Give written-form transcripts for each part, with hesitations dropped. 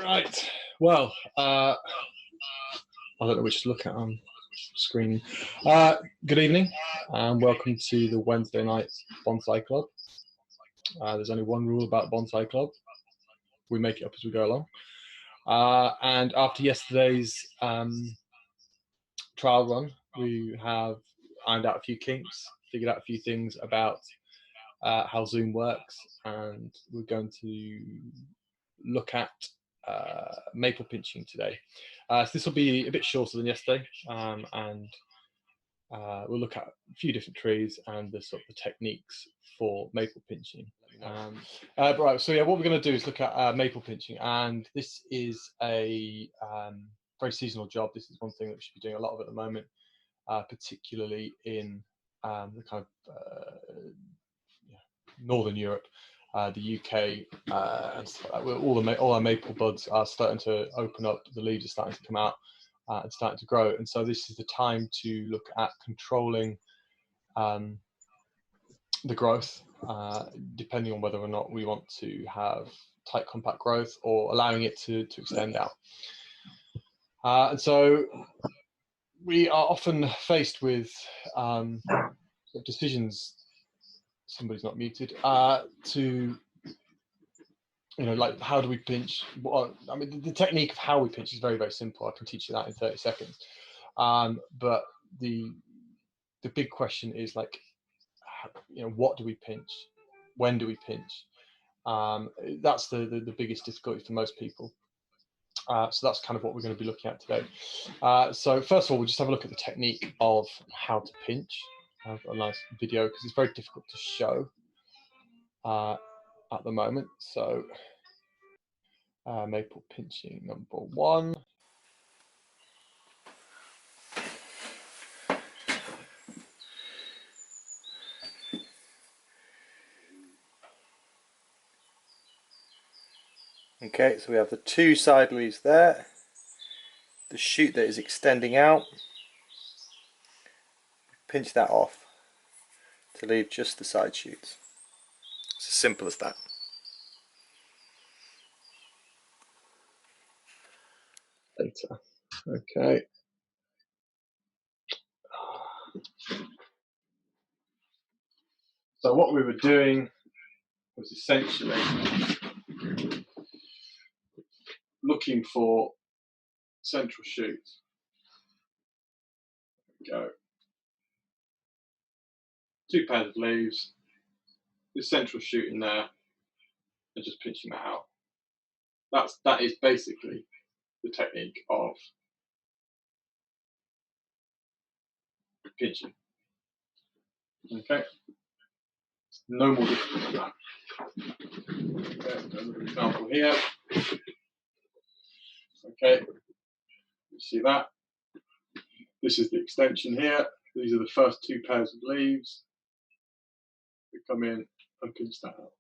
Right. Well, I don't know which to look at on screen. Good evening, and welcome to the Wednesday night Bonsai Club. There's only one rule about Bonsai Club: we make it up as we go along. And after yesterday's trial run, we have ironed out a few kinks, figured out a few things about how Zoom works, and we're going to look at maple pinching today. So this will be a bit shorter than yesterday, and we'll look at a few different trees and the sort of the techniques for maple pinching. Right, so yeah, what we're going to do is look at maple pinching, and this is a very seasonal job. This is one thing that we should be doing a lot of at the moment, particularly in the kind of Northern Europe, the UK, and stuff like that. All our maple buds are starting to open up. The leaves are starting to come out and starting to grow. And so this is the time to look at controlling the growth, depending on whether or not we want to have tight, compact growth or allowing it to extend out. And so we are often faced with decisions. Somebody's not muted. To like, how do we pinch? Well, I mean, the technique of how we pinch is very, very simple. I can teach you that in 30 seconds. But the big question is, like, what do we pinch? When do we pinch? That's the biggest difficulty for most people. So that's kind of what we're going to be looking at today. So first of all, we'll just have a look at the technique of how to pinch. I have a nice video because it's very difficult to show at the moment. So maple pinching number 1. Okay, so we have the 2 side leaves there, the shoot that is extending out. Pinch that off to leave just the side shoots. It's as simple as that. Later. Okay. So what we were doing was essentially looking for central shoots. There we go. 2 pairs of leaves, the central shoot in there, and just pinching that out. That is basically the technique of pinching. Okay, no more difficult than that. Okay, another example here. Okay, you see that? This is the extension here. These are the first 2 pairs of leaves. We come in and pinch that out.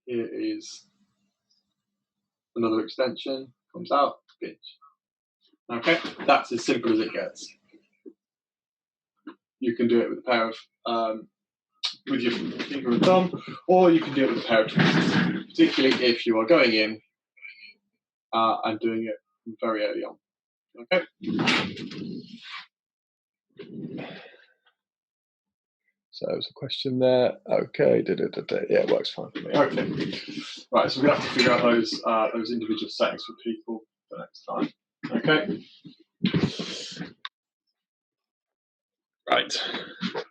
Here is another extension, comes out, pinch. Okay, that's as simple as it gets. You can do it with a pair of, with your finger and thumb, or you can do it with a pair of twists, particularly if you are going in and doing it very early on. Okay. So there's a question there. Okay, yeah, it works fine for me. Okay, right. So we're gonna have to figure out those individual settings for people for next time. Okay. Right.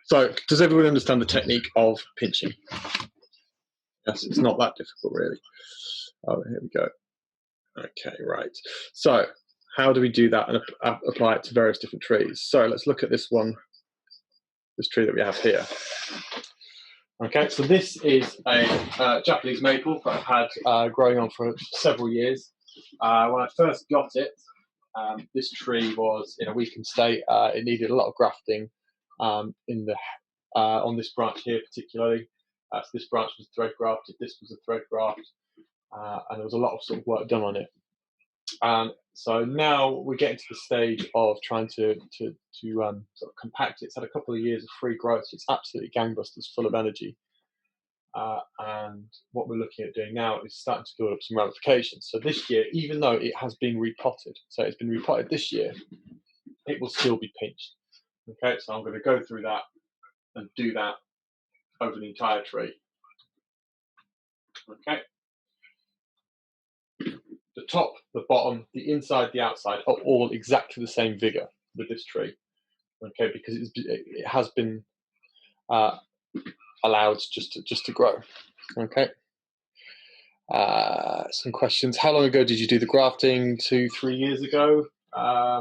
So does everyone understand the technique of pinching? Yes, it's not that difficult, really. Oh, here we go. Okay, right. So how do we do that and apply it to various different trees? So let's look at this one, this tree that we have here. Okay, so this is a Japanese maple that I've had growing on for several years. When I first got it, this tree was in a weakened state. It needed a lot of grafting on this branch here particularly. So this branch was thread grafted, this was a thread graft, and there was a lot of sort of work done on it. So now we're getting to the stage of trying to sort of compact it. It's had a couple of years of free growth. So it's absolutely gangbusters, full of energy, and And what we're looking at doing now is starting to build up some ramifications. So this year, even though it has been repotted, so it's been repotted this year, it will still be pinched. Okay, so I'm going to go through that and do that over the entire tree. Okay. The top, the bottom, the inside, the outside are all exactly the same vigor with this tree. Okay, because it has been allowed just to grow. Okay. Some questions. How long ago did you do the grafting? 2-3 years ago,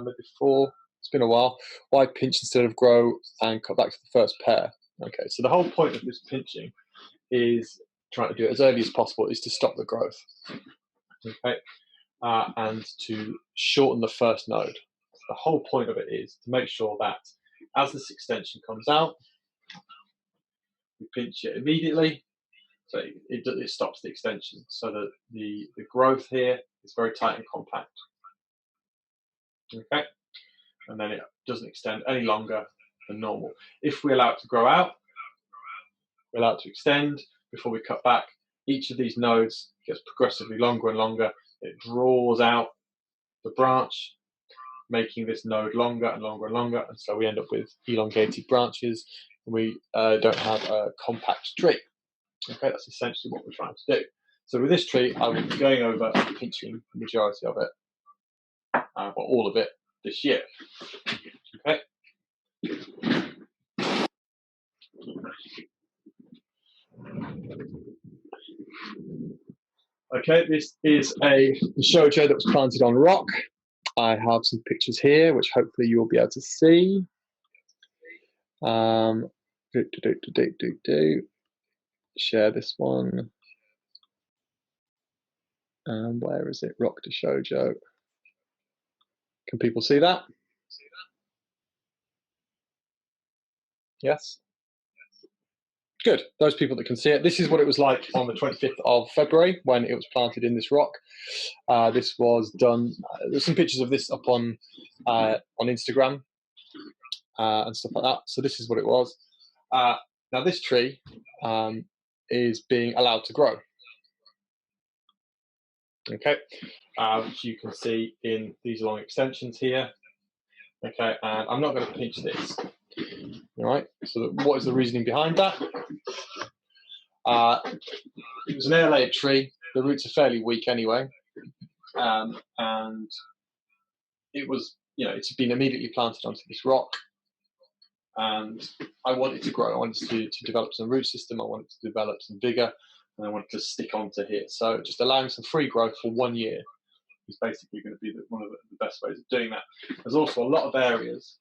maybe 4. It's been a while. Why pinch instead of grow and cut back to the first pair? Okay, so the whole point of this pinching is trying to do it as early as possible, is to stop the growth. Okay, and to shorten the first node. The whole point of it is to make sure that as this extension comes out, we pinch it immediately, so it stops the extension, so that the growth here is very tight and compact. Okay, and then it doesn't extend any longer than normal. If we allow it to grow out, we allow it to extend before we cut back. Each of these nodes gets progressively longer and longer. It draws out the branch, making this node longer and longer and longer, and so we end up with elongated branches, and we don't have a compact tree. Okay, that's essentially what we're trying to do. So with this tree, I will be going over and pinching the majority of it, or all of it, this year. Okay. Okay, this is a shojo that was planted on rock. I have some pictures here, which hopefully you'll be able to see. Share this one. And where is it? Rock to shojo. Can people see that? Yes? Good. Those people that can see it. This is what it was like on the 25th of February when it was planted in this rock. This was done. There's some pictures of this up on Instagram and stuff like that. So this is what it was. Now this tree is being allowed to grow. Okay, which you can see in these long extensions here. Okay, and I'm not going to pinch this. All right. So what is the reasoning behind that? It was an air-layered tree. The roots are fairly weak anyway, and it was, it's been immediately planted onto this rock, and I wanted to grow. I wanted to develop some root system. I wanted to develop some vigor, and I wanted to stick onto here. So just allowing some free growth for 1 year is basically going to be one of the best ways of doing that. There's also a lot of areas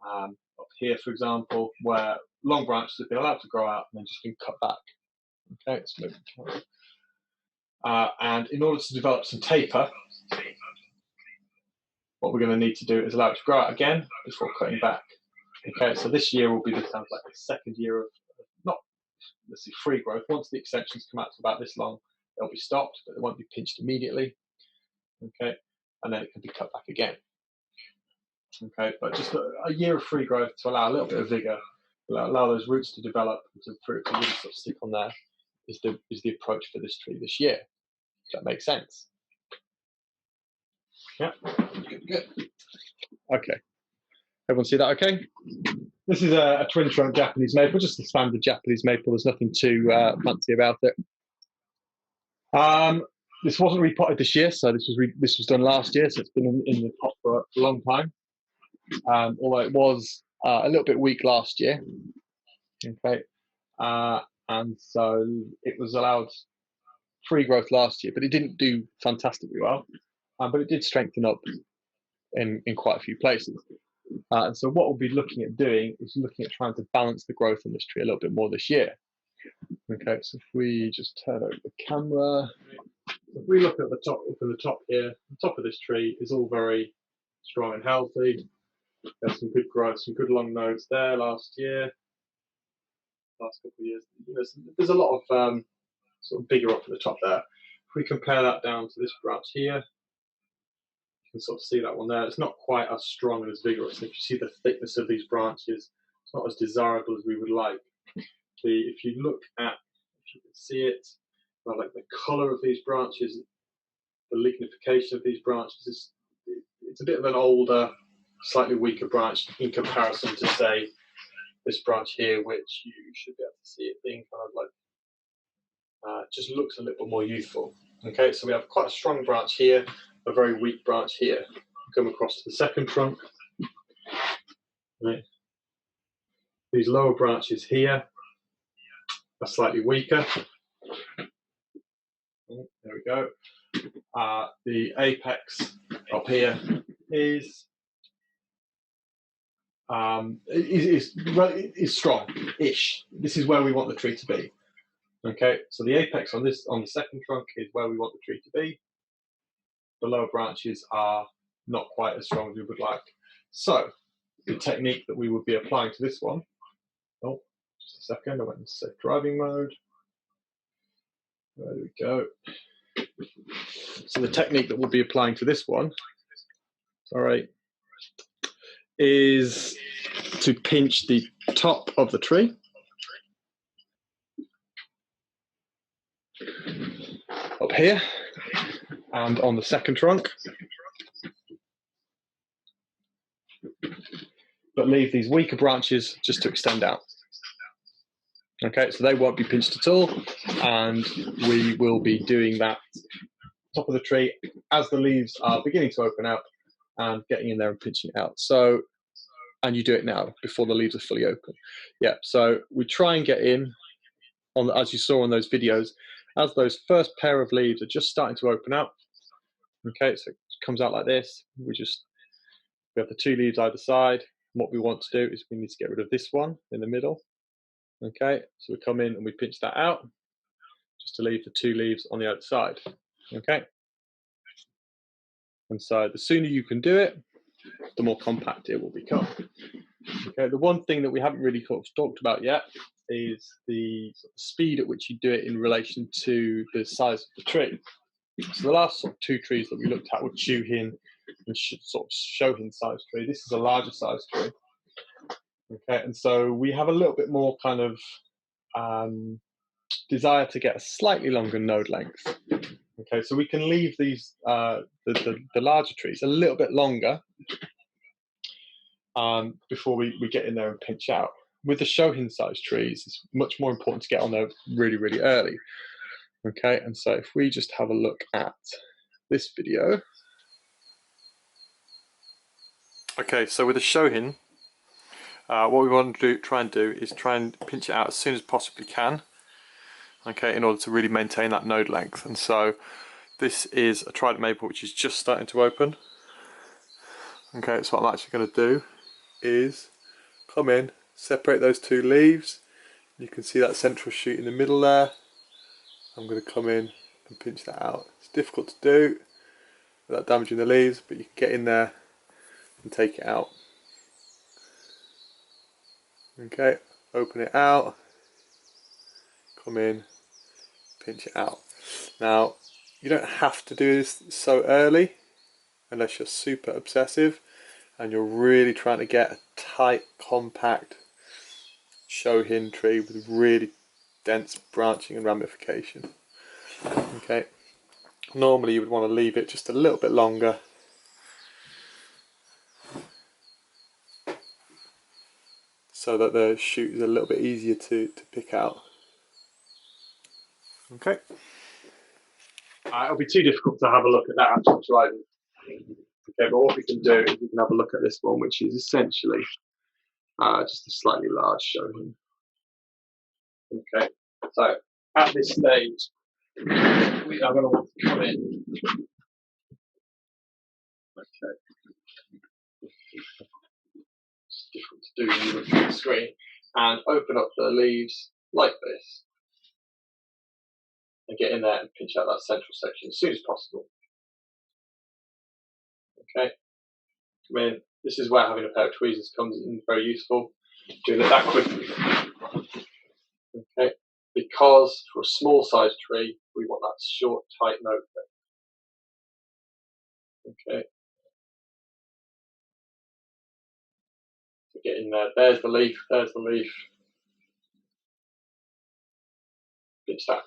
up here, for example, where long branches have been allowed to grow out and then just been cut back. Okay, let's move. And in order to develop some taper, what we're going to need to do is allow it to grow out again before cutting back. Okay, so this year will be the kind of like the second year of not, let's see, free growth. Once the extensions come out to about this long, they'll be stopped, but they won't be pinched immediately. Okay, and then it can be cut back again. Okay, but just a year of free growth to allow a little bit of vigor, allow those roots to develop, for it to really sort of stick on there, is the approach for this tree this year. Does that make sense? Yeah, good. Okay, everyone see that okay? This is a twin trunk Japanese maple, just a standard Japanese maple. There's nothing too fancy about it. This wasn't repotted this year, so this was done last year, so it's been in the pot for a long time. Although it was a little bit weak last year. Okay, and so it was allowed free growth last year, but it didn't do fantastically well. But it did strengthen up in quite a few places. And so what we'll be looking at doing is looking at trying to balance the growth on this tree a little bit more this year. Okay, so if we just turn over the camera, if we look at the top, up in the top here, the top of this tree is all very strong and healthy. There's some good growth, some good long nodes there last year, last couple of years. There's a lot of sort of bigger up at the top there. If we compare that down to this branch here, you can sort of see that one there. It's not quite as strong and as vigorous. If you see the thickness of these branches, it's not as desirable as we would like. If you if you can see it. I like the colour of these branches, the lignification of these branches. It's a bit of an older, slightly weaker branch in comparison to, say, this branch here, which you should be able to see it being kind of like, just looks a little bit more youthful. Okay, so we have quite a strong branch here, a very weak branch here. Come across to the second trunk. Right. These lower branches here are slightly weaker. Oh, there we go. The apex up here is strong-ish. This is where we want the tree to be. Okay, so the apex on the second trunk is where we want the tree to be. The lower branches are not quite as strong as we would like. So the technique that we would be applying to this one. Oh, just a second. I went into safe driving mode. There we go. So the technique that we'll be applying to this one, all right, is to pinch the top of the tree up here and on the second trunk, but leave these weaker branches just to extend out. Okay, so they won't be pinched at all, and we will be doing that top of the tree as the leaves are beginning to open up and getting in there and pinching it out. So, and you do it now before the leaves are fully open. Yeah, so we try and get in on, as you saw on those videos, as those first pair of leaves are just starting to open up. Okay, so it comes out like this. We have the two leaves either side. And what we want to do is we need to get rid of this one in the middle. Okay, so we come in and we pinch that out just to leave the two leaves on the other side. Okay, and so the sooner you can do it, the more compact it will become. Okay, the one thing that we haven't really talked about yet is the speed at which you do it in relation to the size of the tree. So the last two trees that we looked at were shohin and shohin size tree. This is a larger size tree. Okay, and so we have a little bit more kind of desire to get a slightly longer node length. Okay, so we can leave these the larger trees a little bit longer before we get in there and pinch out. With the shohin size trees, it's much more important to get on there really, really early. Okay, and so if we just have a look at this video. Okay, so with the shohin, what we want to try and do is try and pinch it out as soon as possibly can. Okay, in order to really maintain that node length. And so this is a trident maple which is just starting to open. Okay, so what I'm actually going to do is come in, separate those two leaves. You can see that central shoot in the middle there. I'm going to come in and pinch that out. It's difficult to do without damaging the leaves, but you can get in there and take it out. Okay, open it out, come in, pinch it out. Now, you don't have to do this so early unless you're super obsessive and you're really trying to get a tight, compact shohin tree with really dense branching and ramification. Okay, normally you would want to leave it just a little bit longer so that the shoot is a little bit easier to pick out. Okay. It'll be too difficult to have a look at that actual trident. Okay, but what we can do is we can have a look at this one, which is essentially just a slightly large shohin. Okay, so at this stage, we are going to want to come in. Okay. It's difficult to do when you look at the screen. And open up the leaves like this. And get in there and pinch out that central section as soon as possible. Okay. Come in. This is where having a pair of tweezers comes in very useful. Doing it that quickly. Okay. Because for a small sized tree, we want that short, tight node length. Okay. So get in there. There's the leaf. There's the leaf. pinch that.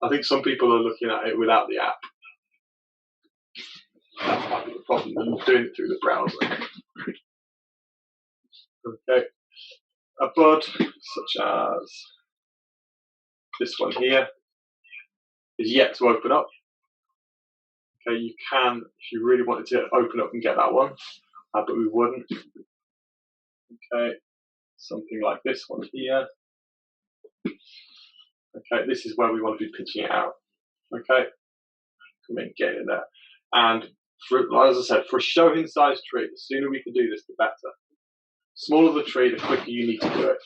I think some people are looking at it without the app. That might be the problem. I'm doing it through the browser. Okay. A bud such as this one here is yet to open up. Okay, you can, if you really wanted to, open up and get that one, but we wouldn't. Okay, something like this one here. Okay, this is where we want to be pitching it out. Okay, come in, get in there. And for, as I said, for a shohin sized tree, the sooner we can do this, the better. Smaller the tree, the quicker you need to do it.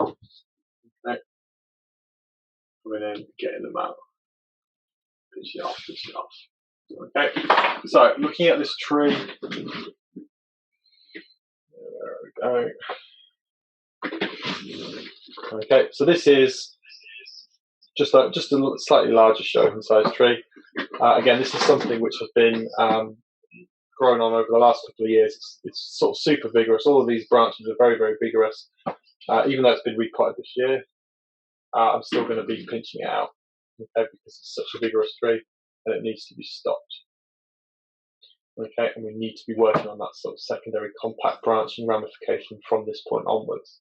Okay, coming in, getting them out, pinching off, pinching off. Okay, so looking at this tree, there we go. Okay, so this is just a slightly larger shohin sized tree. Again, this is something which has been grown on over the last couple of years. It's sort of super vigorous. All of these branches are very, very vigorous. Even though it's been repotted this year, I'm still going to be pinching it out, okay, because it's such a vigorous tree and it needs to be stopped. Okay, and we need to be working on that sort of secondary compact branching ramification from this point onwards.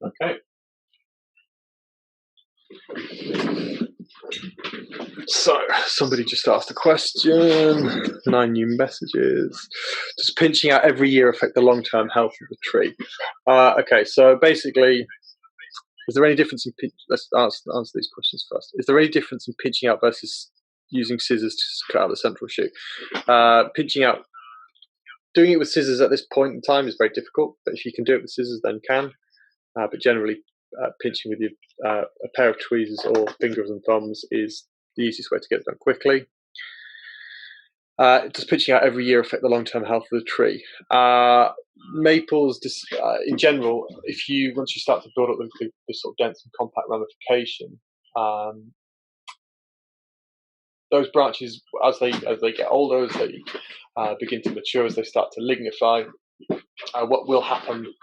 Okay. So, somebody just asked a question, 9 new messages. Does pinching out every year affect the long-term health of the tree? Okay, so basically, is there any difference in let's answer these questions first. Is there any difference in pinching out versus using scissors to cut out the central shoot? Pinching out, doing it with scissors at this point in time is very difficult, but if you can do it with scissors, then you can. But generally, pinching with a pair of tweezers or fingers and thumbs is the easiest way to get it done quickly. Does pinching out every year affect the long-term health of the tree? Maples, in general, once you start to build up the sort of dense and compact ramification, those branches, as they get older, as they begin to mature, as they start to lignify, what will happen?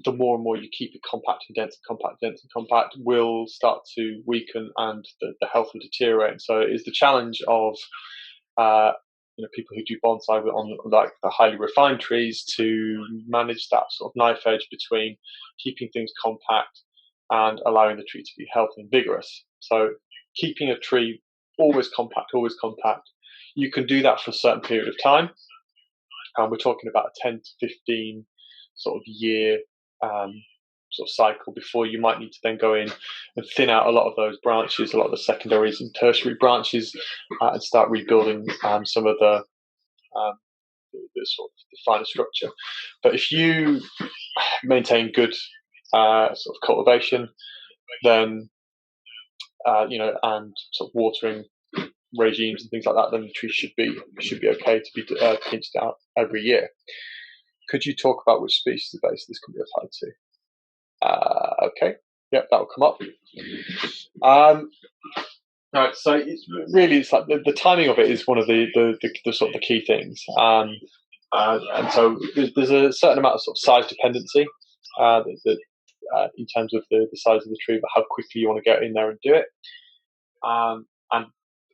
The more and more you keep it compact and dense and compact, will start to weaken and the health will deteriorate. And so it is the challenge of people who do bonsai on like the highly refined trees to manage that sort of knife edge between keeping things compact and allowing the tree to be healthy and vigorous. So keeping a tree always compact, you can do that for a certain period of time. And we're talking about a 10 to 15 sort of year sort of cycle before you might need to then go in and thin out a lot of those branches, a lot of the secondaries and tertiary branches, and start rebuilding some of the sort of the finer structure. But if you maintain good sort of cultivation, then and sort of watering regimes and things like that, then the tree should be okay to be pinched out every year. Could you talk about which species of base this can be applied to? Okay, yep, that will come up. Right, so it's like the timing of it is one of the sort of the key things, and so there's a certain amount of sort of size dependency in terms of the size of the tree, but how quickly you want to get in there and do it, and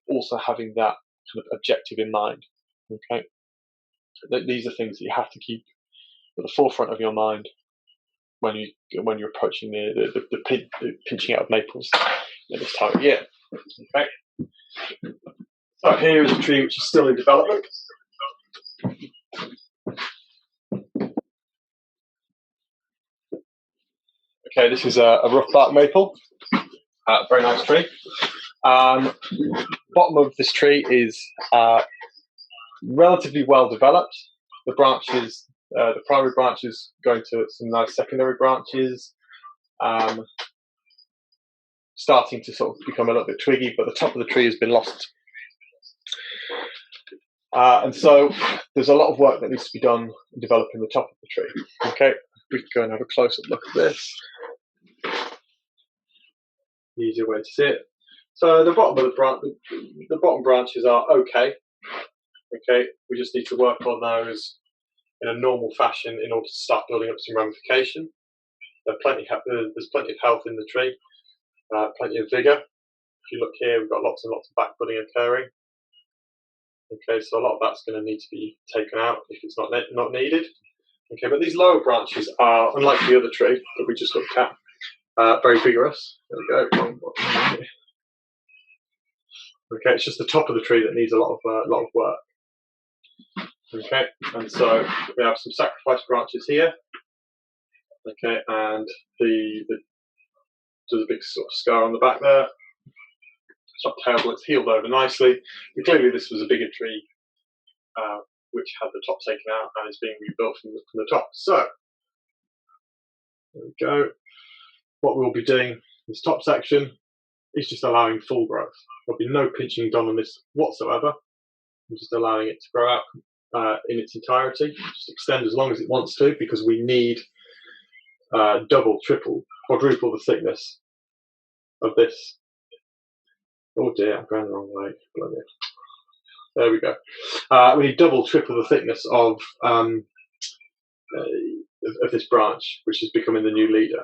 also having that kind of objective in mind. Okay, these are things that you have to keep at the forefront of your mind when you're approaching the pinching out of maples at this time of year. Okay. So here is a tree which is still in development. Okay, this is a rough bark maple. Very nice tree. Bottom of this tree is relatively well developed. The branches, the primary branches, going to some nice secondary branches, starting to sort of become a little bit twiggy, but the top of the tree has been lost. And so there's a lot of work that needs to be done in developing the top of the tree. Okay, we can go and have a close-up look at this. Easier way to see it. So the bottom of the bottom branches are okay. Okay, we just need to work on those in a normal fashion in order to start building up some ramification. There's plenty of health in the tree, plenty of vigour. If you look here, we've got lots and lots of back budding occurring. Okay, so a lot of that's going to need to be taken out if it's not needed. Okay, but these lower branches are, unlike the other tree that we just looked at, very vigorous. There we go. Okay, it's just the top of the tree that needs a lot of work. Okay, and so we have some sacrifice branches here. Okay, and there's a big sort of scar on the back there. It's not terrible, it's healed over nicely. But clearly this was a bigger tree which had the top taken out and is being rebuilt from the top. So, there we go. What we'll be doing in this top section is just allowing full growth. There'll be no pinching done on this whatsoever. I'm just allowing it to grow out in its entirety. Just extend as long as it wants to, because we need double, triple, quadruple the thickness of this. Oh dear, I'm going the wrong way. There we go. We need double, triple the thickness of this branch, which is becoming the new leader.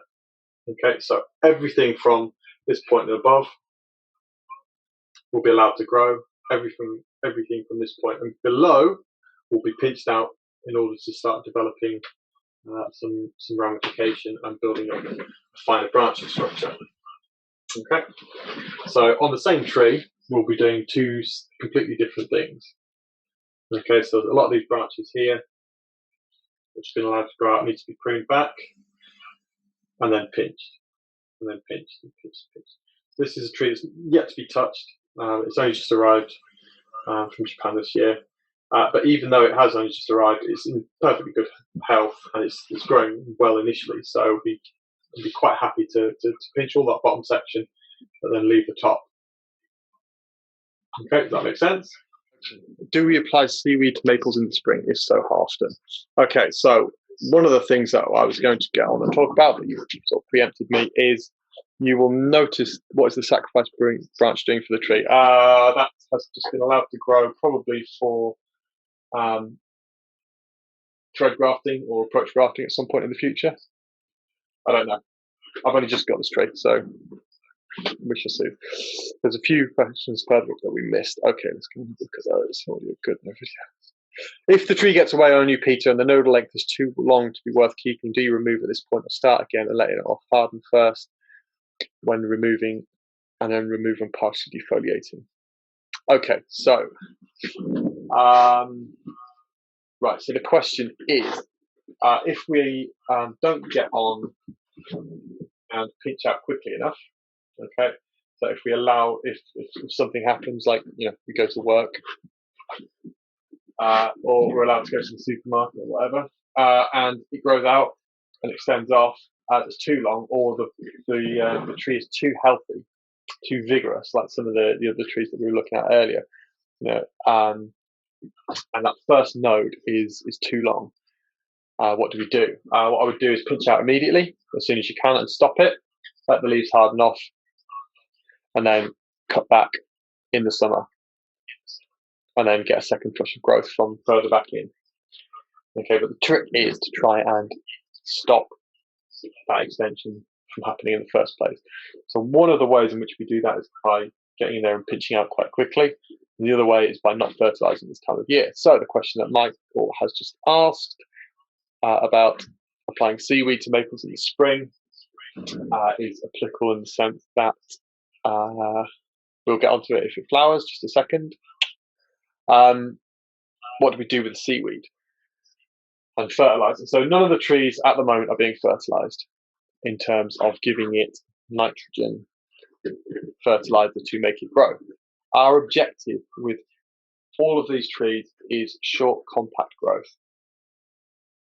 Okay, so everything from this point and above will be allowed to grow. Everything from this point and below will be pinched out in order to start developing some ramification and building up a finer branching structure. Okay, so on the same tree, we'll be doing two completely different things. Okay, so a lot of these branches here, which have been allowed to grow out, need to be pruned back and then pinched, and then pinched and pinched. This is a tree that's yet to be touched. It's only just arrived from Japan this year. But even though it has only just arrived, it's in perfectly good health and it's growing well initially. So we'll be quite happy to pinch all that bottom section, but then leave the top. Okay, does that make sense? Do we apply seaweed to maples in the spring? If so, how often? Okay, so one of the things that I was going to get on and talk about, but you sort of preempted me, is you will notice what is the sacrifice branch doing for the tree. That has just been allowed to grow probably for thread grafting or approach grafting at some point in the future. I don't know. I've only just got this tree, so we shall see. There's a few questions further up that we missed. Okay, let's go and look at those. Oh, you're good. No video. If the tree gets away on you, Peter, and the nodal length is too long to be worth keeping, do you remove at this point or start again and let it off harden first when removing, and then remove when partially defoliating? Okay, so right, so the question is, if we don't get on and pinch out quickly enough, okay, so if we allow, if something happens, like, you know, we go to work, or we're allowed to go to the supermarket or whatever, and it grows out and extends off, it's too long, or the tree is too healthy, too vigorous, like some of the other trees that we were looking at earlier, you know, and that first node is too long. What do we do? What I would do is pinch out immediately as soon as you can and stop it, let the leaves harden off, and then cut back in the summer, and then get a second flush of growth from further back in. Okay, but the trick is to try and stop that extension from happening in the first place. So one of the ways in which we do that is by getting in there and pinching out quite quickly. And the other way is by not fertilizing this time of year. So the question that Michael has just asked about applying seaweed to maples in the spring is applicable in the sense that we'll get onto it if it flowers, just a second. What do we do with the seaweed and fertilizer? So none of the trees at the moment are being fertilized in terms of giving it nitrogen fertilizer to make it grow. Our objective with all of these trees is short, compact growth.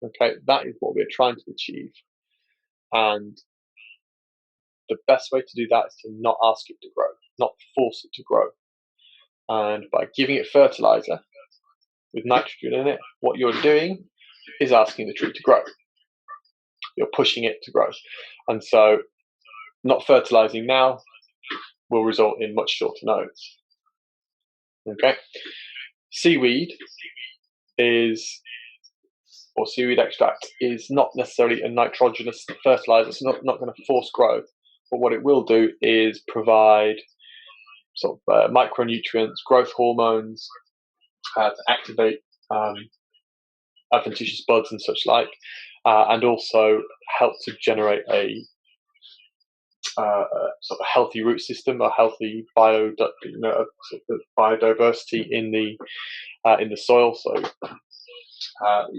Okay, that is what we're trying to achieve. And the best way to do that is to not ask it to grow, not force it to grow. And by giving it fertilizer with nitrogen in it, what you're doing is asking the tree to grow. You're pushing it to grow. And so not fertilizing now will result in much shorter nodes. Okay. seaweed or seaweed extract is not necessarily a nitrogenous fertilizer. It's not going to force growth, but what it will do is provide sort of micronutrients, growth hormones to activate adventitious buds and such like, and also help to generate a sort of healthy root system, a healthy biodiversity in the soil. So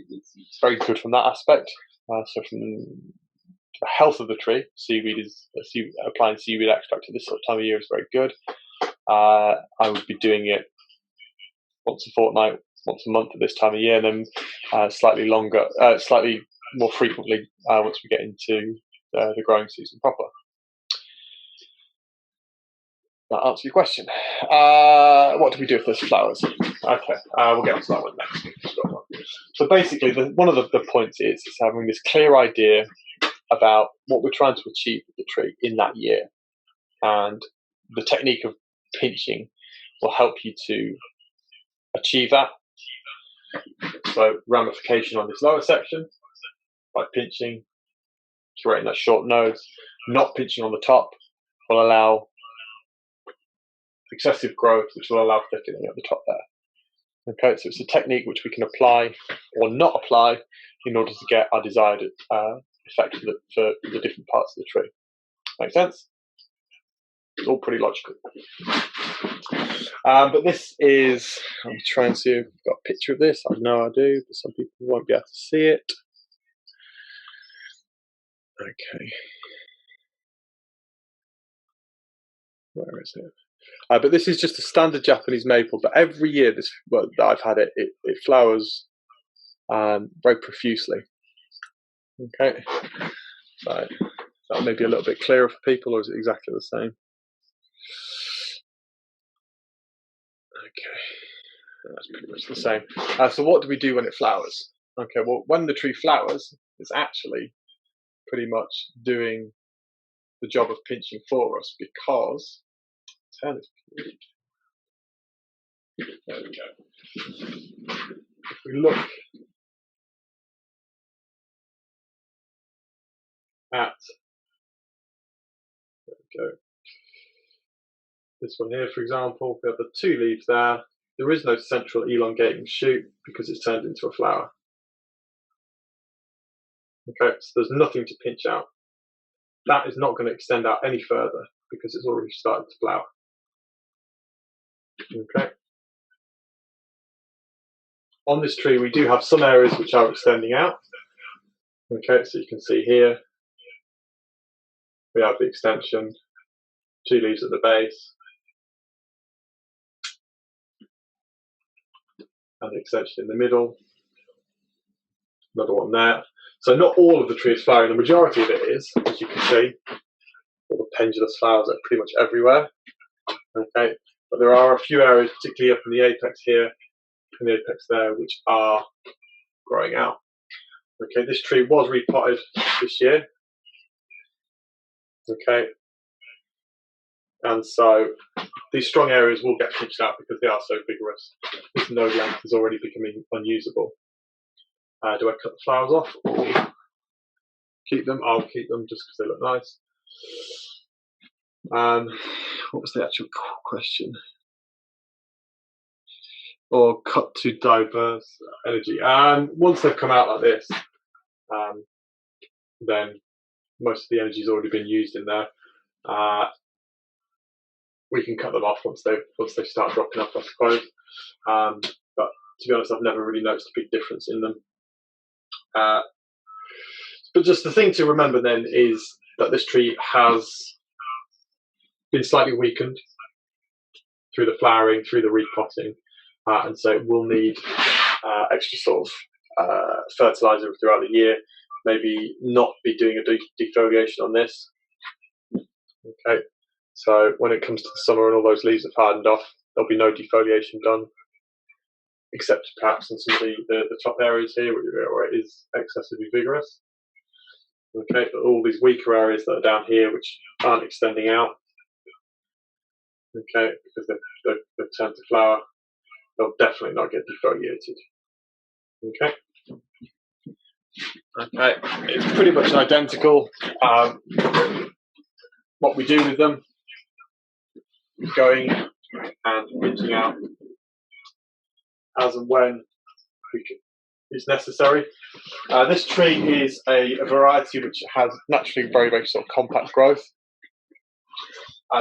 it's very good from that aspect. So from the health of the tree, applying seaweed extract at this sort of time of year is very good. I would be doing it once a fortnight, once a month at this time of year, and then slightly more frequently once we get into the growing season proper. That answers your question. What do we do if there's flowers? Okay, we'll get onto that one next. So basically, one of the points is having this clear idea about what we're trying to achieve with the tree in that year, and the technique of pinching will help you to achieve that. So ramification on this lower section by pinching, curating that short nose, not pinching on the top will allow excessive growth, which will allow thickening at the top there. Okay, so it's a technique which we can apply or not apply in order to get our desired effect for the different parts of the tree. Make sense? It's all pretty logical. But this is, I'm trying to see if I've got a picture of this. I know I do, but some people won't be able to see it. Okay. Where is it? But this is just a standard Japanese maple, but every year that I've had it flowers very profusely. Okay, so that may be a little bit clearer for people, or is it exactly the same? Okay, that's pretty much the same. So what do we do when it flowers? Okay, well, when the tree flowers, it's actually pretty much doing the job of pinching for us, because turn this. There we go. If we look at, there we go, this one here, for example, we have the two leaves there. There is no central elongating shoot because it's turned into a flower. Okay, so there's nothing to pinch out. That is not going to extend out any further because it's already started to flower. Okay. On this tree, we do have some areas which are extending out. Okay, so you can see here, we have the extension, two leaves at the base, and the extension in the middle, another one there. So not all of the tree is flowering, the majority of it is, as you can see, all the pendulous flowers are pretty much everywhere. Okay, but there are a few areas, particularly up in the apex here, and the apex there, which are growing out. Okay, this tree was repotted this year. Okay, and so these strong areas will get pinched out because they are so vigorous. This node length is already becoming unusable. Do I cut the flowers off or keep them? I'll keep them just because they look nice. What was the actual question? Or cut to diverse energy. Once they've come out like this, then most of the energy has already been used in there. We can cut them off once they start dropping off, I suppose. But to be honest, I've never really noticed a big difference in them. But just the thing to remember then is that this tree has been slightly weakened through the flowering, through the repotting, and so it will need extra sort of fertilizer throughout the year. Maybe not be doing a defoliation on this. Okay, so when it comes to the summer and all those leaves have hardened off, there'll be no defoliation done, except perhaps in some of the top areas here where it is excessively vigorous. Okay, but all these weaker areas that are down here which aren't extending out, okay, because they've turned to flower, they'll definitely not get defoliated. Okay. Okay, it's pretty much identical. What we do with them, going and pinching out as and when is necessary. This tree is a variety which has naturally very, very sort of compact growth.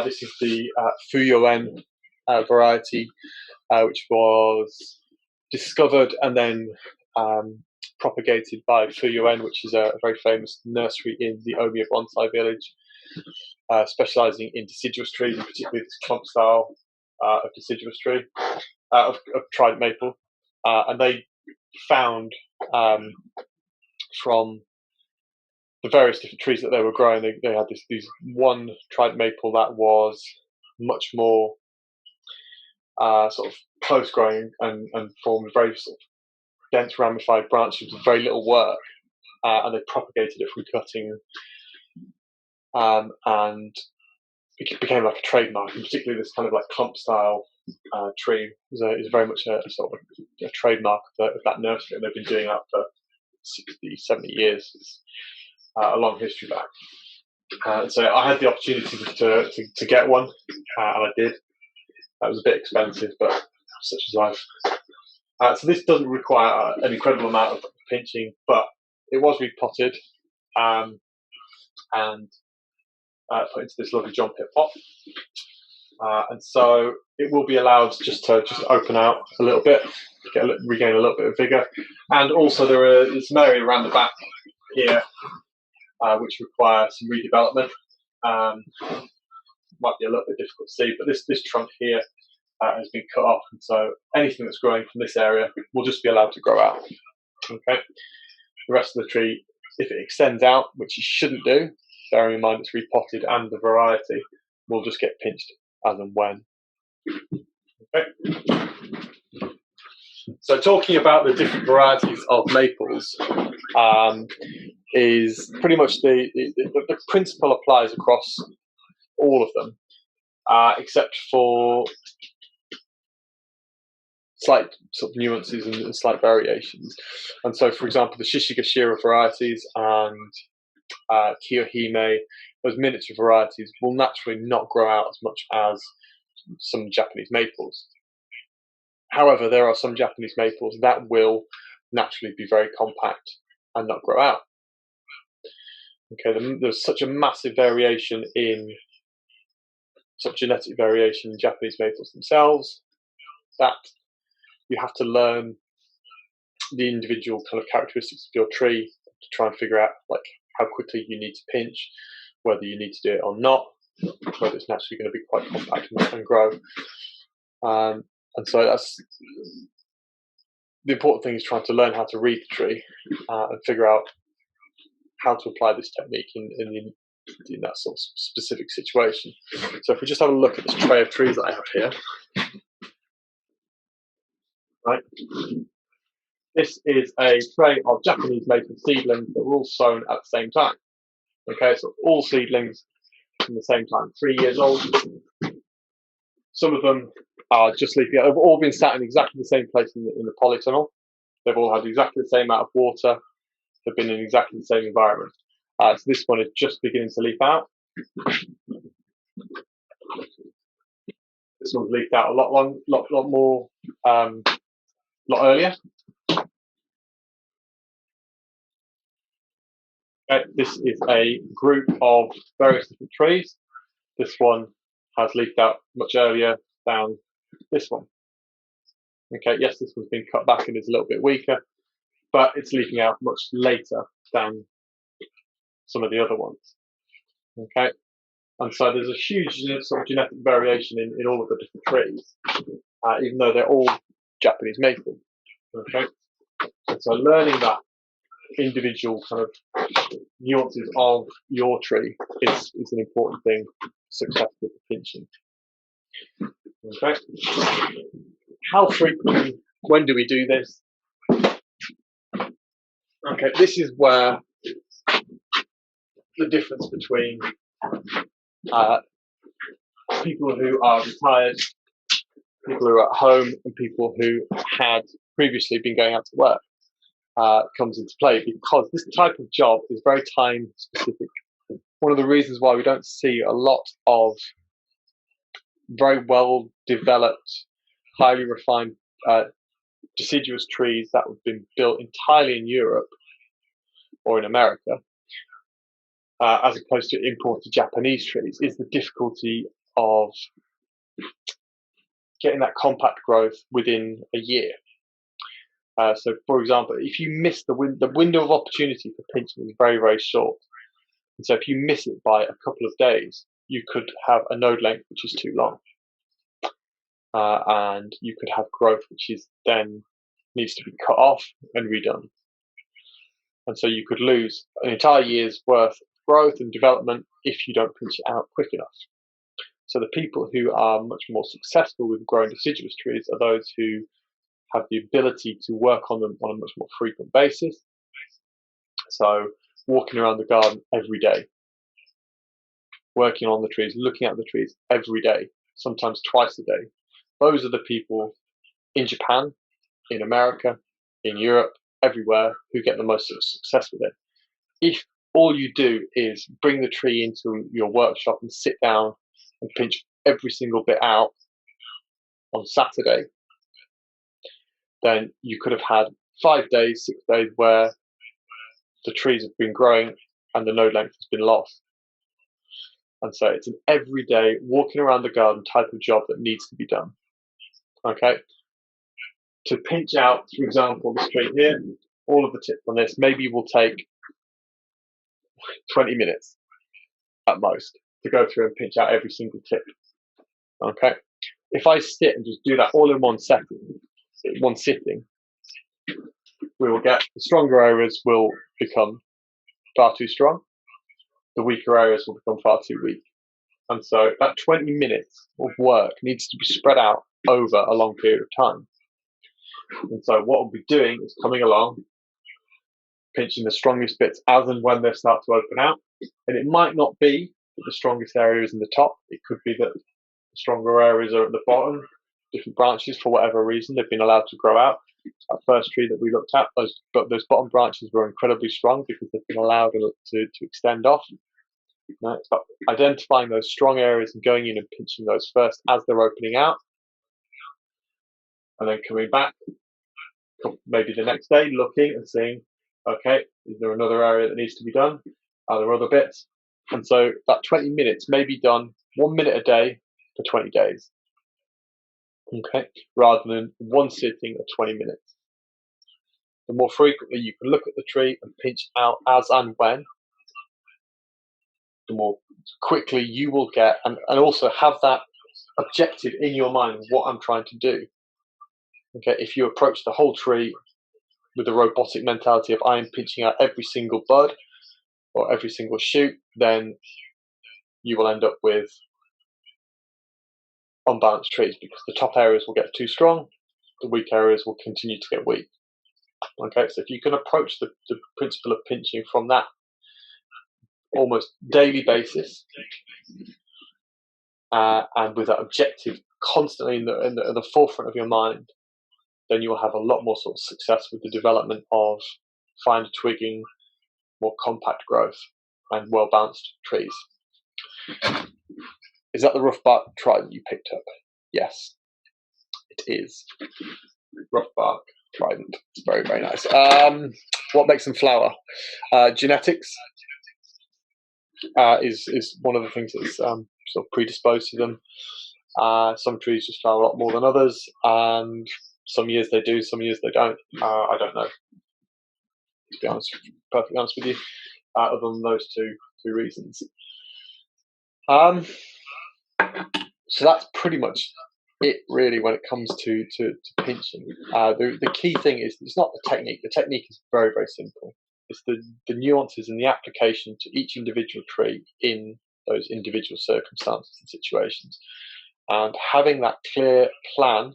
This is the Fuyoen variety, which was discovered and then propagated by Fuyoen, which is a very famous nursery in the Omiya Bonsai village, specialising in deciduous trees, and particularly this clump style of deciduous tree, of trident maple. And they found from the various different trees that they were growing, they had these one trident maple that was much more sort of close growing and formed very sort of dense ramified branches with very little work, and they propagated it from cutting, and it became like a trademark. And particularly this kind of like clump style tree is very much a sort of a trademark of that nursery, and they've been doing that for 60, 70 years. It's a long history back. So I had the opportunity to get one, and I did. That was a bit expensive, but such is life. So this doesn't require an incredible amount of pinching, but it was repotted and put into this lovely John Pitt pot. And so it will be allowed just to open out a little bit, regain a little bit of vigour. And also there's some area around the back here which require some redevelopment. Might be a little bit difficult to see, but this trunk here has been cut off, and so anything that's growing from this area will just be allowed to grow out. Okay. The rest of the tree, if it extends out, which it shouldn't do, bearing in mind it's repotted and the variety, will just get pinched as and when. Okay. So talking about the different varieties of maples is pretty much the principle applies across all of them, except for slight sort of nuances and slight variations. And so, for example, the Shishigashira varieties and Kiyohime, those miniature varieties, will naturally not grow out as much as some Japanese maples. However, there are some Japanese maples that will naturally be very compact and not grow out. Okay, there's such a massive variation in sort of genetic variation in Japanese maples themselves that you have to learn the individual kind of characteristics of your tree to try and figure out like how quickly you need to pinch, whether you need to do it or not, whether it's naturally going to be quite compact and grow. And so that's the important thing, is trying to learn how to read the tree and figure out how to apply this technique in that sort of specific situation. So if we just have a look at this tray of trees that I have here. Right. This is a tray of Japanese maple seedlings that were all sown at the same time. Okay, so all seedlings from the same time, 3 years old. Some of them are just leafy. They've all been sat in exactly the same place in the polytunnel. They've all had exactly the same amount of water. They've been in exactly the same environment. So this one is just beginning to leaf out. This one's leafed out a lot more, lot earlier. Okay, this is a group of various different trees. This one has leafed out much earlier than this one. Okay, yes, this one's been cut back and is a little bit weaker, but it's leafing out much later than some of the other ones. Okay, and so there's a huge sort of genetic variation in all of the different trees, even though they're all Japanese maple. Okay, and so learning that individual kind of nuances of your tree is an important thing for success with the pinching. Okay, how frequently, when do we do this? Okay, this is where the difference between people who are retired people who are at home and people who had previously been going out to work comes into play, because this type of job is very time specific. One of the reasons why we don't see a lot of very well developed, highly refined deciduous trees that have been built entirely in Europe or in America, as opposed to imported Japanese trees, is the difficulty of getting that compact growth within a year. So, for example, if you miss the window of opportunity for pinching is very, very short. And so if you miss it by a couple of days, you could have a node length which is too long. And you could have growth which is then needs to be cut off and redone. And so you could lose an entire year's worth of growth and development if you don't pinch it out quick enough. So the people who are much more successful with growing deciduous trees are those who have the ability to work on them on a much more frequent basis. So walking around the garden every day, working on the trees, looking at the trees every day, sometimes twice a day. Those are the people in Japan, in America, in Europe, everywhere, who get the most success with it. If all you do is bring the tree into your workshop and sit down and pinch every single bit out on Saturday, then you could have had 5 days, 6 days where the trees have been growing and the node length has been lost. And so it's an everyday walking around the garden type of job that needs to be done. Okay. To pinch out, for example, the tree here, all of the tips on this maybe will take 20 minutes at most to go through and pinch out every single tip. Okay. If I sit and just do that all in one sitting, we will get the stronger areas will become far too strong, the weaker areas will become far too weak. And so that 20 minutes of work needs to be spread out over a long period of time. And so what we'll be doing is coming along, pinching the strongest bits as and when they start to open out. And it might not be that the strongest area is in the top. It could be that the stronger areas are at the bottom, different branches for whatever reason, they've been allowed to grow out. That first tree that we looked at, those bottom branches were incredibly strong because they've been allowed to extend off. No, it's about identifying those strong areas and going in and pinching those first as they're opening out. And then coming back, maybe the next day, looking and seeing, okay, is there another area that needs to be done? Are there other bits? And so that 20 minutes may be done 1 minute a day for 20 days. Okay, rather than one sitting of 20 minutes. The more frequently you can look at the tree and pinch out as and when, the more quickly you will get, and also have that objective in your mind of what I'm trying to do. Okay, if you approach the whole tree with a robotic mentality of I am pinching out every single bud or every single shoot, then you will end up with unbalanced trees because the top areas will get too strong, the weak areas will continue to get weak. Okay, so if you can approach the principle of pinching from that almost daily basis, and with that objective constantly in the forefront of your mind, then you will have a lot more sort of success with the development of finer twigging, more compact growth, and well-balanced trees. Is that the rough bark trident you picked up? Yes, it is. Rough bark trident. It's very, very nice. What makes them flower? Genetics is one of the things that's sort of predisposed to them. Some trees just flower a lot more than others, and some years they do, some years they don't. I don't know, to be honest, perfectly honest with you, other than those two reasons. So that's pretty much it, really, when it comes to pinching. The key thing is it's not the technique. The technique is very, very simple. It's the nuances and the application to each individual tree in those individual circumstances and situations. And having that clear plan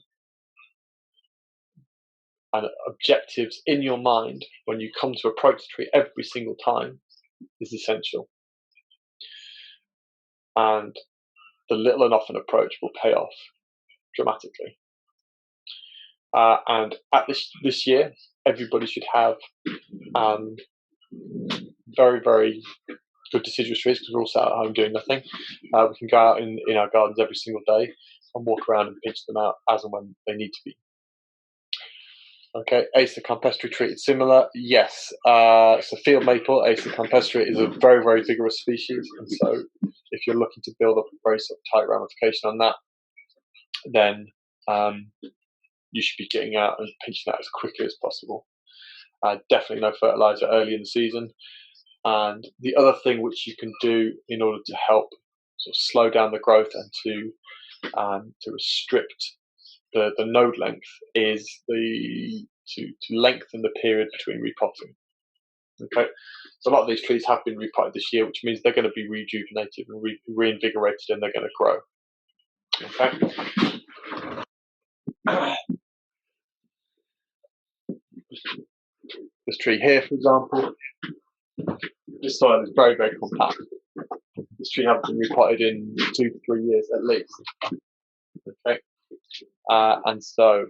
and objectives in your mind when you come to approach the tree every single time is essential. And the little and often approach will pay off dramatically. And at this year, everybody should have very, very good deciduous trees because we're all sat at home doing nothing. We can go out in our gardens every single day and walk around and pinch them out as and when they need to be. Okay, Acer campestre treated similar. Yes, so field maple, Acer campestre, is a very, very vigorous species, and so if you're looking to build up a very sort of tight ramification on that, then you should be getting out and pinching that as quickly as possible. Definitely no fertilizer early in the season. And the other thing which you can do in order to help sort of slow down the growth and to restrict the node length is to lengthen the period between repotting. Okay, so a lot of these trees have been repotted this year, which means they're going to be rejuvenated and reinvigorated, and they're going to grow. Okay. This tree here, for example, this soil is very, very compact. This tree hasn't been repotted in 2 to 3 years at least. Okay, and so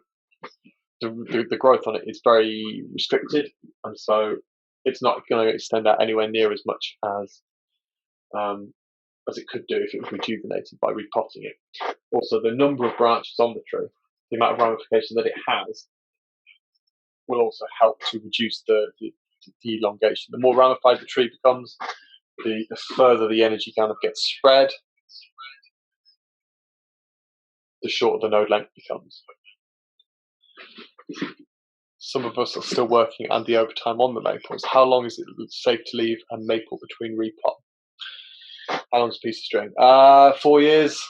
the growth on it is very restricted, and so it's not going to extend out anywhere near as much as it could do if it was rejuvenated by repotting it. Also, the number of branches on the tree, the amount of ramification that it has, will also help to reduce the elongation. The more ramified the tree becomes, the further the energy kind of gets spread, the shorter the node length becomes. Some of us are still working and the overtime on the maples. How long is it safe to leave a maple between repot? How long is a piece of string? 4 years,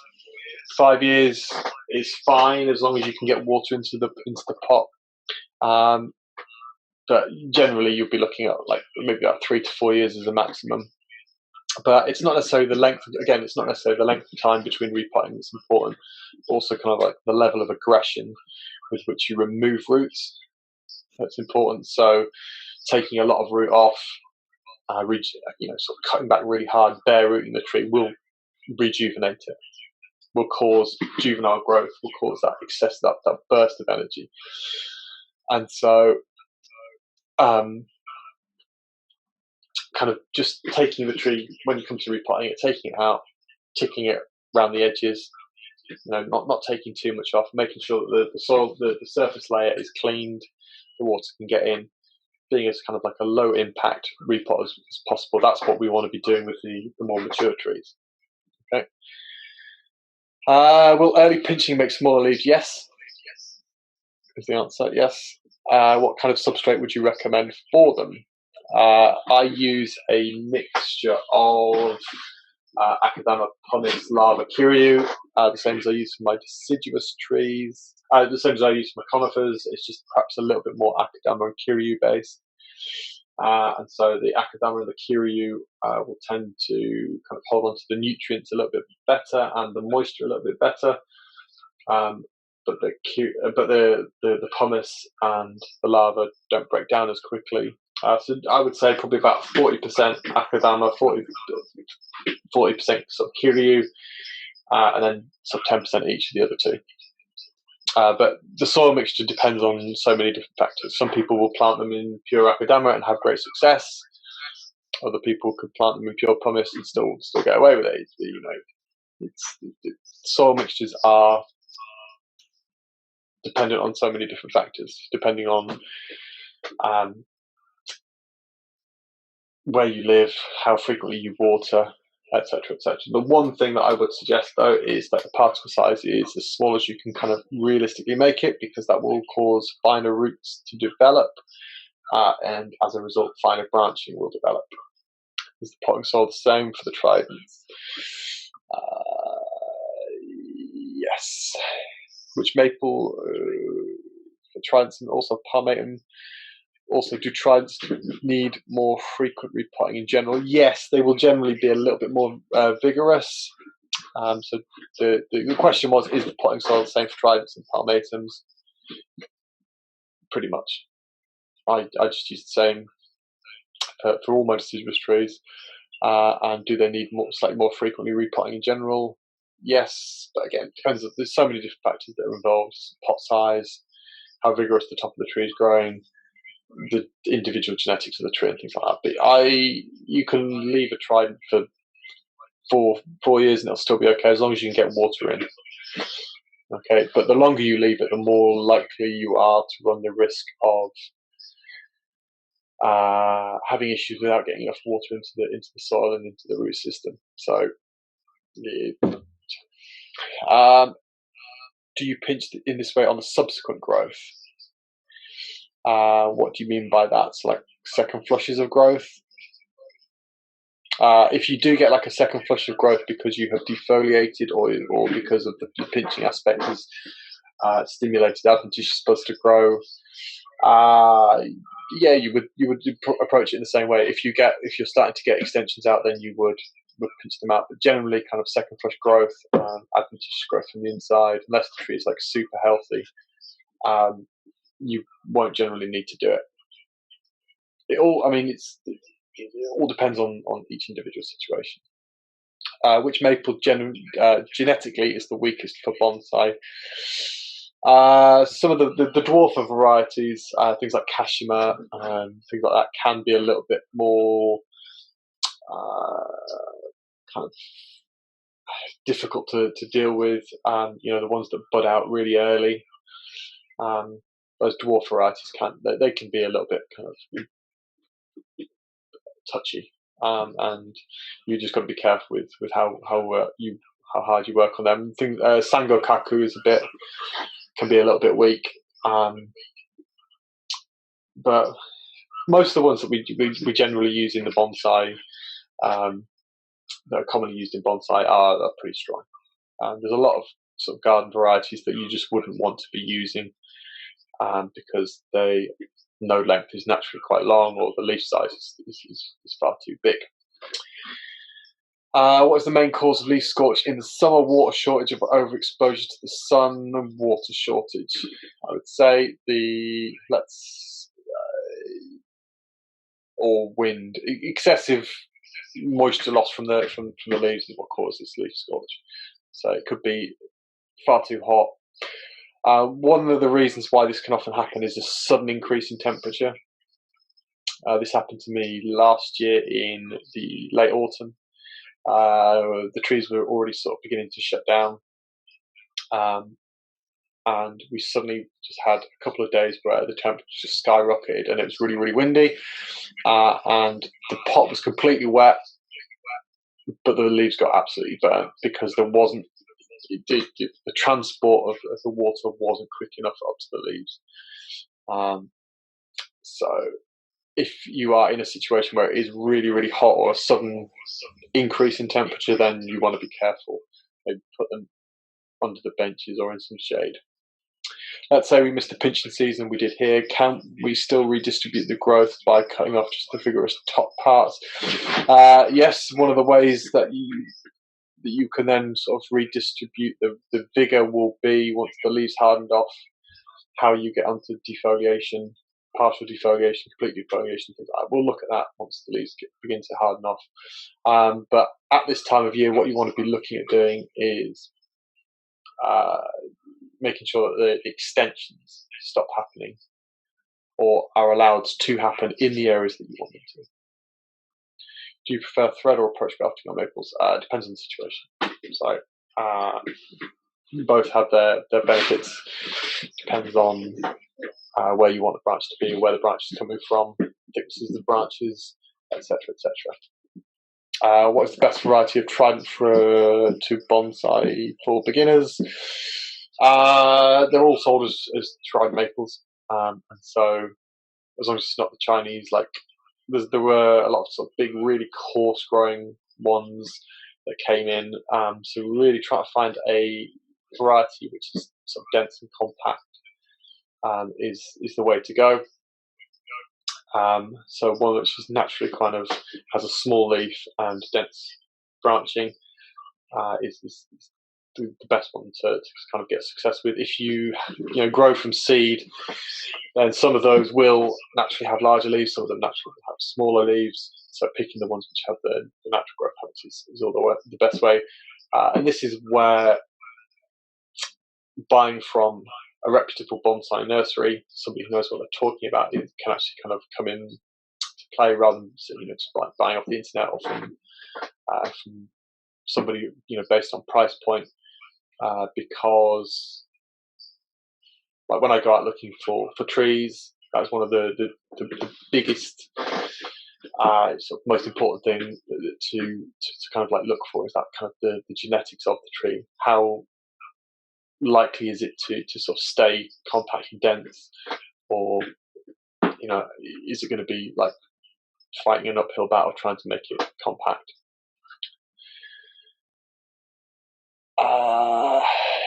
5 years is fine as long as you can get water into the pot. But generally, you'll be looking at like maybe about 3 to 4 years as a maximum. But it's not necessarily the length. Again, it's not necessarily the length of time between repotting that's important. Also, kind of like the level of aggression with which you remove roots. That's important. So, taking a lot of root off, sort of cutting back really hard, bare rooting the tree will rejuvenate it. Will cause juvenile growth. Will cause that excess, that burst of energy. And so, kind of just taking the tree when you come to repotting it, taking it out, ticking it around the edges, not taking too much off, making sure that the soil, the surface layer is cleaned, the water can get in, being as kind of like a low impact repot as possible. That's what we want to be doing with the more mature trees. Okay. Will early pinching make smaller leaves? Yes. Is the answer. Yes. What kind of substrate would you recommend for them? I use a mixture of Akadama, pumice, lava, kiryu, the same as I use for my deciduous trees, the same as I use for my conifers. It's just perhaps a little bit more Akadama and kiryu based. And so the Akadama and the kiryu will tend to kind of hold on to the nutrients a little bit better and the moisture a little bit better. But the pumice and the lava don't break down as quickly. So I would say probably about 40% Akadama, 40% sort of kiryu, and then sort of 10% each of the other two. But the soil mixture depends on so many different factors. Some people will plant them in pure Akadama and have great success. Other people could plant them in pure pumice and still get away with it. Soil mixtures are dependent on so many different factors, depending on where you live, how frequently you water, etc., etc. The one thing that I would suggest, though, is that the particle size is as small as you can kind of realistically make it, because that will cause finer roots to develop, and as a result, finer branching will develop. Is the potting soil the same for the tridents? Yes. Which maple for tridents and also palmatum? Also, do tridents need more frequent repotting in general? Yes, they will generally be a little bit more vigorous. So the question was, is the potting soil the same for tridents and palmatums? Pretty much. I just use the same for all my deciduous trees. And do they need slightly more frequently repotting in general? Yes, but again, it depends. There's so many different factors that are involved: pot size, how vigorous the top of the tree is growing, the individual genetics of the tree and things like that. But you can leave a trident for 4 years and it'll still be okay as long as you can get water in. Okay, but the longer you leave it, the more likely you are to run the risk of having issues without getting enough water into the soil and into the root system. So, do you pinch in this way on the subsequent growth? What do you mean by that? So, like second flushes of growth. If you do get like a second flush of growth because you have defoliated or because of the pinching aspect is stimulated adventitious buds to grow, yeah, you would approach it in the same way. If you're starting to get extensions out, then you would pinch them out. But generally, kind of second flush growth, adventitious growth from the inside, unless the tree is like super healthy, you won't generally need to do it. It all depends on each individual situation. Which maple genetically is the weakest for bonsai? Some of the dwarfer varieties, things like Kashima and things like that, can be a little bit more kind of difficult to deal with. The ones that bud out really early, those dwarf varieties they can be a little bit kind of touchy, and you just got to be careful with how hard you work on them. I think Sango Kaku can be a little bit weak, but most of the ones that we generally use in the bonsai, that are commonly used in bonsai, are pretty strong. There's a lot of sort of garden varieties that you just wouldn't want to be using because node length is naturally quite long, or the leaf size is far too big. What is the main cause of leaf scorch in the summer? Water shortage of overexposure to the sun, water shortage. I would say or wind. Excessive moisture loss from the leaves is what causes leaf scorch. So it could be far too hot. One of the reasons why this can often happen is a sudden increase in temperature. This happened to me last year in the late autumn. The trees were already sort of beginning to shut down, and we suddenly just had a couple of days where the temperature just skyrocketed and it was really, really windy, and the pot was completely wet, but the leaves got absolutely burnt because the transport of the water wasn't quick enough up to the leaves. So if you are in a situation where it is really, really hot or a sudden increase in temperature, then you want to be careful. Maybe put them under the benches or in some shade. Let's say we missed the pinching season. We did here. Can we still redistribute the growth by cutting off just the vigorous top parts? Yes, one of the ways that you can then sort of redistribute the vigor will be, once the leaves hardened off, how you get onto defoliation, partial defoliation, complete defoliation, things like that. We'll look at that once the leaves begin to harden off. But at this time of year, what you want to be looking at doing is making sure that the extensions stop happening or are allowed to happen in the areas that you want them to. Do you prefer thread or approach grafting on maples? Depends on the situation. So both have their benefits. Depends on where you want the branch to be, where the branch is coming from, thicknesses of the branches, etc., etc. What is the best variety of trident to bonsai for beginners? They're all sold as trident maples, and so as long as it's not the Chinese, like there were a lot of sort of big, really coarse growing ones that came in. So really try to find a variety which is sort of dense and compact is the way to go. So one which is naturally kind of has a small leaf and dense branching is the best one to kind of get success with. If you grow from seed, then some of those will naturally have larger leaves, some of them naturally have smaller leaves. So picking the ones which have the natural growth habits is all the best way. And this is where buying from a reputable bonsai nursery, somebody who knows what they're talking about, it can actually kind of come in to play rather than just like buying off the internet or from somebody based on price point. Because like when I go out looking for trees, that's one of the biggest sort of most important thing to kind of like look for, is that kind of the genetics of the tree. How likely is it to sort of stay compact and dense, or is it going to be like fighting an uphill battle trying to make it compact?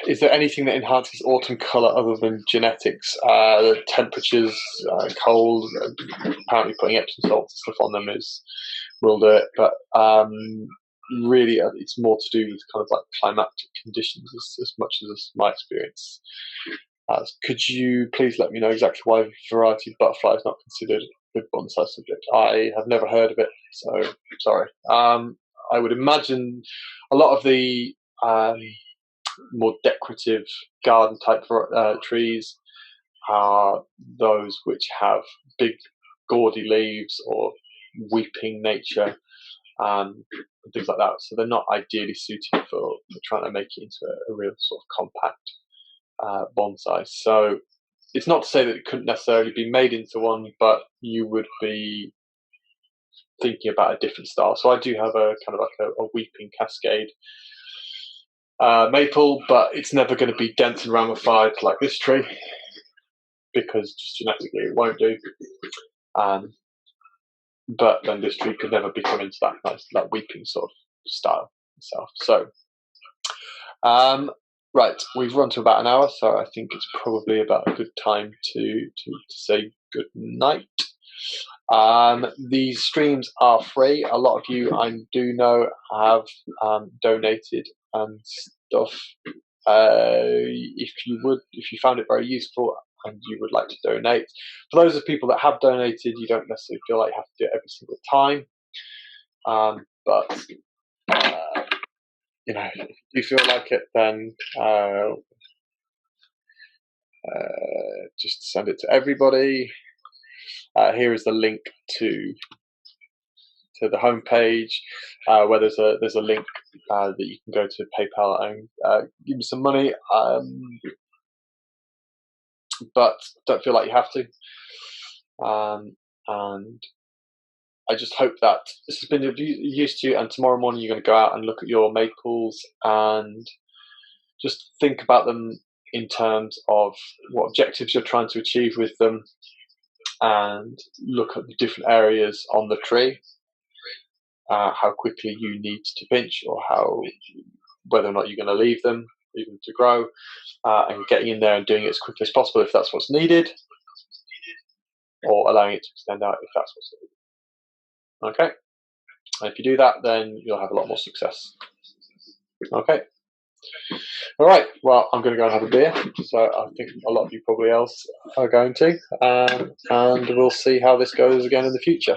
Is there anything that enhances autumn colour other than genetics? The temperatures, cold, apparently putting Epsom salts and stuff on them will do it, but really it's more to do with kind of like climatic conditions as much as my experience. Could you please let me know exactly why variety of butterfly is not considered with bonsai subject? I have never heard of it, so sorry. I would imagine a lot of the more decorative garden type trees are those which have big gaudy leaves or weeping nature and things like that, so they're not ideally suited for trying to make it into a real sort of compact bonsai. So it's not to say that it couldn't necessarily be made into one, but you would be thinking about a different style. So I do have a kind of like a weeping cascade maple, but it's never going to be dense and ramified like this tree, because just genetically it won't do. But then this tree could never become into that nice, that weeping sort of style itself. So, right, we've run to about an hour, so I think it's probably about a good time to say good night. These streams are free. A lot of you, I do know, have donated and stuff. If you found it very useful and you would like to donate, for those of people that have donated, you don't necessarily feel like you have to do it every single time. But if you feel like it, then just send it to everybody. Here is the link to the homepage, where there's a link that you can go to PayPal and give me some money, but don't feel like you have to. And I just hope that this has been of use to you, and tomorrow morning you're going to go out and look at your maples and just think about them in terms of what objectives you're trying to achieve with them, and look at the different areas on the tree, how quickly you need to pinch, or whether or not you're going to leave them even to grow, and getting in there and doing it as quickly as possible if that's what's needed, or allowing it to extend out if that's what's needed. Okay, and if you do that, then you'll have a lot more success. Okay, all right, well, I'm going to go and have a beer, so I think a lot of you probably else are going to, and we'll see how this goes again in the future.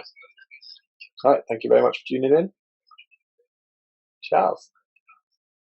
All right, thank you very much for tuning in. Ciao.